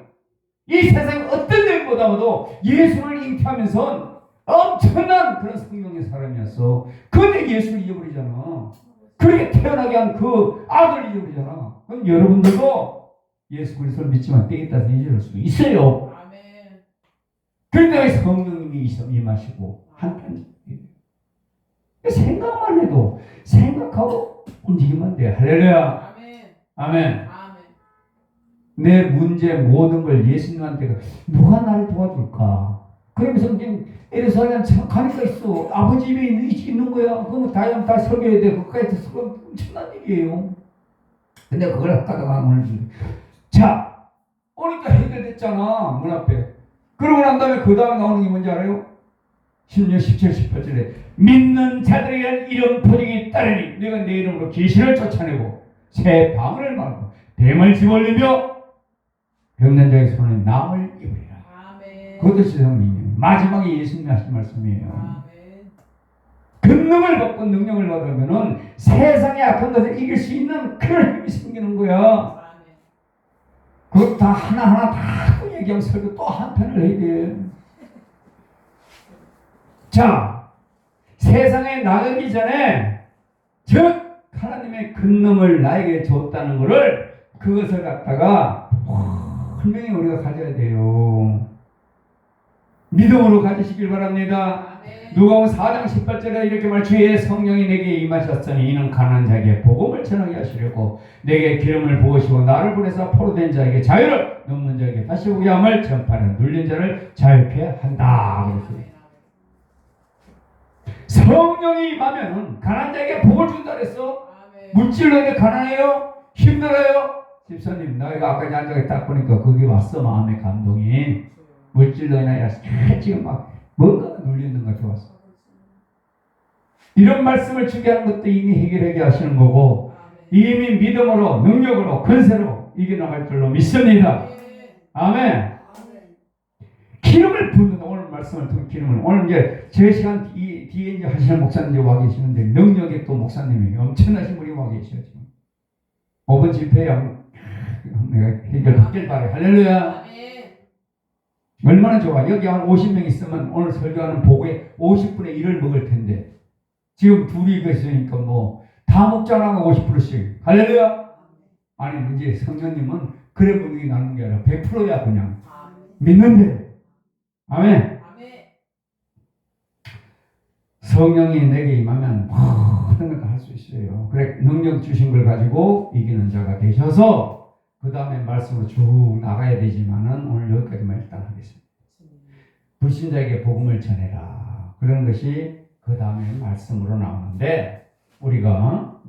이 세상 어떤 일보다도 예수를 잉태하면서 엄청난 그런 성령의 사람이었어. 근데 예수를 잊어버리잖아. 그렇게 태어나게 한 그 아들을 잊어버리잖아. 그럼 여러분들도 예수 그리스도를 믿지만 되겠다 해서 잊을 수도 있어요. 그런데 성령님이 임하시고 한편 생각만 해도 생각하고 움직이면 돼. 할렐루야. 아멘. 내 문제 모든 걸 예수님한테 누가 나를 도와줄까? 그러면서 예루살렘 가니까 있어. 아버지 집에 있는 거야. 그러면 다 섬겨야 돼. 그까지 섬기면 엄청난 일이에요. 근데 그걸 갖다가 오늘 자, 오니까 해결됐잖아. 문 앞에. 그러고 난 다음에 그 다음에 나오는 게 뭔지 알아요? 16, 17, 18절에 믿는 자들에게 이런 표징이 따르니 내가 내 이름으로 귀신을 쫓아내고 새 방울을 말고 뱀을 집어올리며 병든 자의 손에 남을 입으리라. 그것도 세상이에요. 마지막에 예수님이 하신 말씀이에요. 권능을 받고 능력을 받으면은 세상의 악한 것을 이길 수 있는 그런 힘이 생기는 거야. 그것 다 하나하나 다 얘기하면 설교 또 한편을 해야 돼. 자, 세상에 나가기 전에 즉 하나님의 권능을 나에게 줬다는 것을, 그것을 갖다가 분명히 우리가 가져야 돼요. 믿음으로 가지시길 바랍니다. 누가복음 4장 18절에 이렇게 말, 주의 성령이 내게 임하셨으니 이는 가난한 자에게 복음을 전하게 하시려고 내게 기름을 부으시고 나를 보내사 포로된 자에게 자유를, 눈먼 자에게 다시 보게 함을 전파하는, 눌린 자를 자유케 한다. 그랬어요. 성령이 임하면은 가난한 자에게 복을 준다 그랬어. 물질로 인해 가난해요? 힘들어요? 집사님 너희가 아까 앉아서 딱 보니까 거기 왔어. 마음의 감동이 물질로 인하여 지금 막 뭔가가 눌리는 것 같아 왔어. 이런 말씀을 주게 하는 것도 이미 해결하게 하시는 거고 이미 믿음으로 능력으로 근세로 이겨나갈 줄로 믿습니다. 아멘. 기름을 붓는 오늘 말씀을 통해 기름을 오늘 이제 제 시간 뒤에 이제 하시는 목사님이 와 계시는데 능력의 또 목사님이 엄청나신 분이 와 계셔 지금 5번 집회에 내가 해결받길 바래. 할렐루야. 얼마나 좋아. 여기 한 50명 있으면 오늘 설교하는 복에 50분의 1을 먹을 텐데 지금 둘이 있으니까 뭐 다 먹잖아. 50%씩. 할렐루야. 아니 문제 성령님은 그래 보는 게 나는 게 아니라 100%야 그냥 믿는데. 아멘. 성령이 내게 임하면 모든 걸 다 할 수 있어요. 그래 능력 주신 걸 가지고 이기는 자가 되셔서 그 다음에 말씀으로 쭉 나가야 되지만은 오늘 여기까지만 일단 하겠습니다. 불신자에게 복음을 전해라. 그런 것이 그 다음에 말씀으로 나오는데 우리가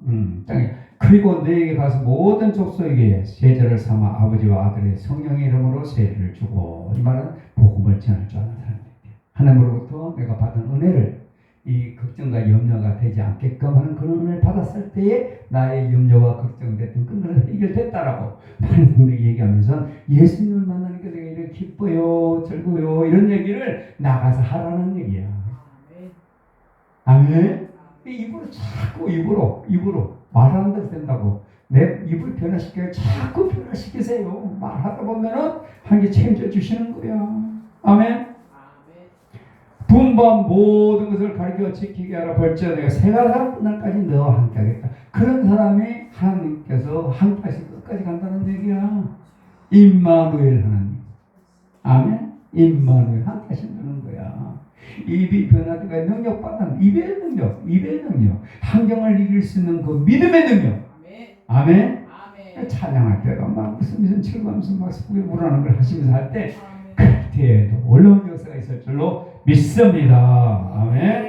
그리고 너에게 가서 모든 족속에게 세자를 삼아 아버지와 아들의 성령의 이름으로 세례를 주고 이 말은 복음을 전할 줄 아는 사람들이에요. 하나님으로부터 내가 받은 은혜를 이 걱정과 염려가 되지 않게끔 하는 그런 은혜를 받았을 때에 나의 염려와 걱정됐던 그런 해결됐다라고 많은 분들이 얘기하면서 예수님을 만나니까 내가 이렇게 기뻐요 즐거워요 이런 얘기를 나가서 하라는 얘기야. 아멘. 입으로 자꾸 입으로 말하는 대로 된다고. 내 입을 변화시켜요. 자꾸 변화시키세요. 말하다 보면은 한 개 책임져 주시는 거야. 아멘. 분반 모든 것을 가르쳐 지키게 하라. 벌써 내가 세가닥 날까지 너와 함께 하겠다. 그런 사람이 하나님께서 함께하실 끝까지 간다는 얘기야. 임마누엘 하나님. 아멘. 임마누엘 함께 하신다는 거야. 입이 변화되가 능력 받는 입의 능력 환경을 이길 수 있는 그 믿음의 능력. 아멘. 찬양할 때도 막 무슨 즐거우면서 막 속에 우러나는 걸 하시면서 할 때 그때에도 올라온 역사가 있을 줄로 믿습니다. 아멘.